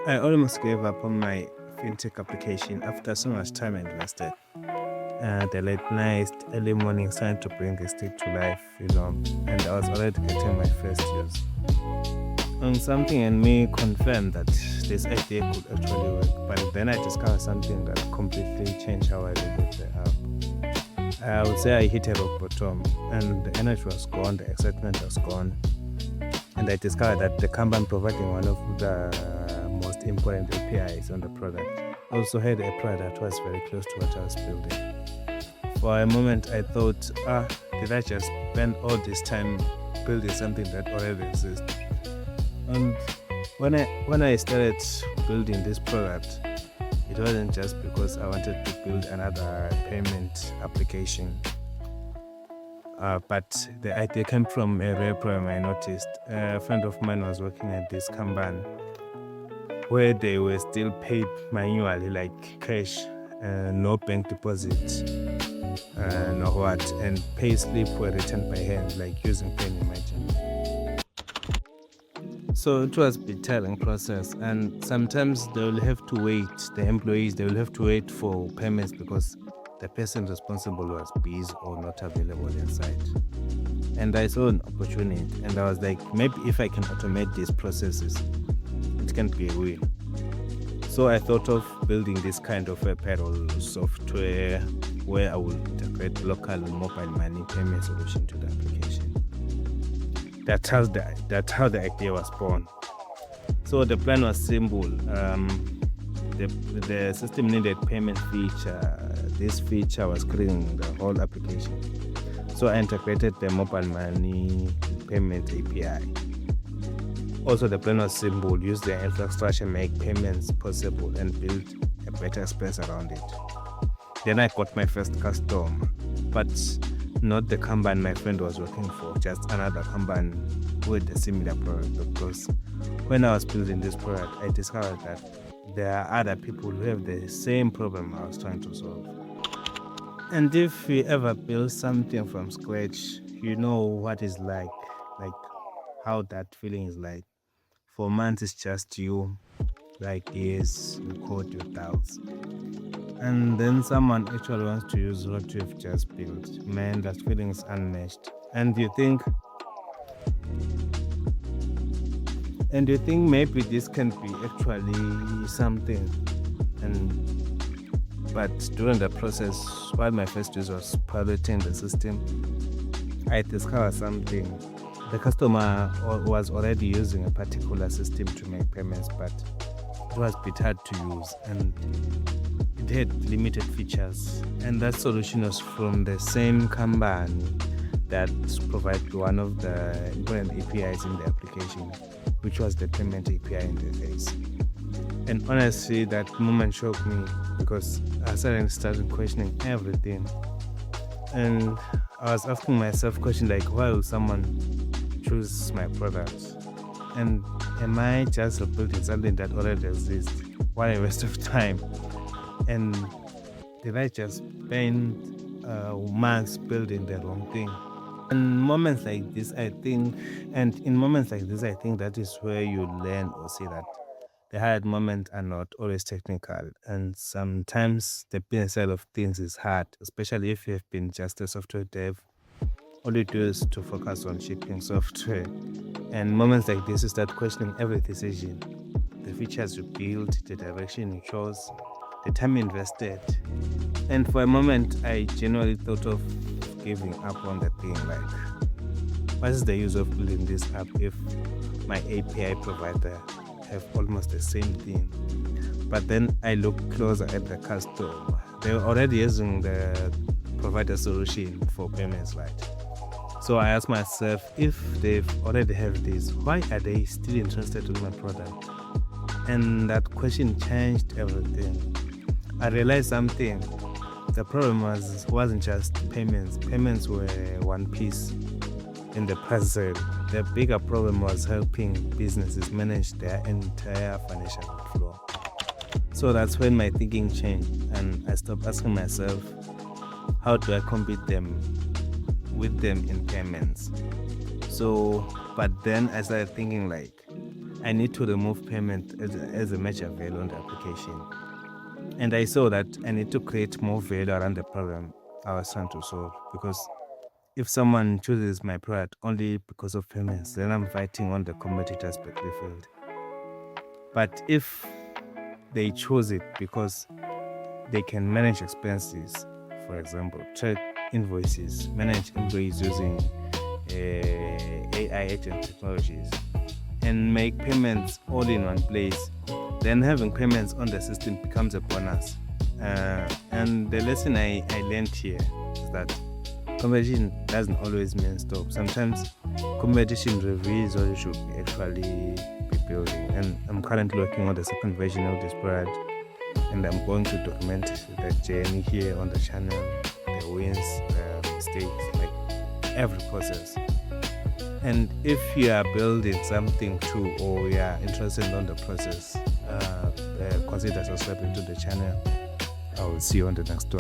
I almost gave up on my fintech application after so much time I invested. The late nights, early mornings trying to bring this thing to life, and I was already getting my first use. And something in me confirmed that this idea could actually work, but then I discovered something that completely changed how I look at the app. I would say I hit a rock bottom, and the energy was gone, the excitement was gone, and I discovered that the company providing one of the most important APIs on the product also had a product that was very close to what I was building. For a moment, I thought, did I just spend all this time building something that already exists? And when I started building this product, it wasn't just because I wanted to build another payment application. But the idea came from a rare problem I noticed. A friend of mine was working at this Kanban where they were still paid manually, like cash, no bank deposit, no what, and pay slip were written by hand, like using pen, imagine. So it was a tiring process, and sometimes they will have to wait, the employees, they will have to wait for payments because the person responsible was busy or not available inside. And I saw an opportunity, and I was like, maybe if I can automate these processes, it can be a win. So I thought of building this kind of a payroll software where I will integrate local mobile money payment solution to the application. That's how the idea was born. So the plan was simple. The system needed payment feature. This feature was creating the whole application. So I integrated the mobile money payment API. Also, the plan was simple: use the infrastructure, make payments possible, and build a better space around it. Then I got my first customer, but not the company my friend was working for, just another company with a similar product. Because when I was building this product, I discovered that there are other people who have the same problem I was trying to solve. And if you ever build something from scratch, you know what it's like how that feeling is like. For months, it's just you, like years, you code your doubts. And then someone actually wants to use what you've just built. Man, that feeling is unmatched. And you think maybe this can be actually something. But during the process, while my first use was piloting the system, I discovered something. The customer was already using a particular system to make payments, but it was a bit hard to use and it had limited features. And that solution was from the same company that provided one of the important APIs in the application, which was the payment API interface. And honestly, that moment shocked me because I started questioning everything. And I was asking myself questions like, why would someone choose my product? And am I just building something that already exists? What a waste of time. And did I just spend months building the wrong thing? And in moments like this, I think that is where you learn or see that the hard moments are not always technical. And sometimes the business side of things is hard, especially if you've been just a software dev. All you do is to focus on shipping software. And moments like this, you start questioning every decision. The features you built, the direction you chose, the time invested. And for a moment, I genuinely thought of giving up on the thing. Like, what is the use of building this app if my API provider have almost the same thing? But then I looked closer at the customer. They were already using the provider solution for payments, right? So I asked myself, if they already have this, why are they still interested in my product? And that question changed everything. I realized something. The problem wasn't just payments. Payments were one piece in the puzzle. The bigger problem was helping businesses manage their entire financial flow. So that's when my thinking changed, and I stopped asking myself, how do I compete with them in payments? But then I started thinking like, I need to remove payment as a major value on the application. And I saw that I need to create more value around the problem I was trying to solve, because if someone chooses my product only because of payments, then I'm fighting on the competitor's battlefield. But if they choose it because they can manage expenses, for example, track invoices, manage employees using AI agent technologies, and make payments all in one place, then having payments on the system becomes a bonus. And the lesson I learned here is that competition doesn't always mean stop. Sometimes competition reveals what you should actually be building. And I'm currently working on the second version of this product, and I'm going to document the journey here on the channel, the wins, the mistakes, like every process. And if you are building something too, or you are interested in the process, consider subscribing to the channel. I will see you on the next one.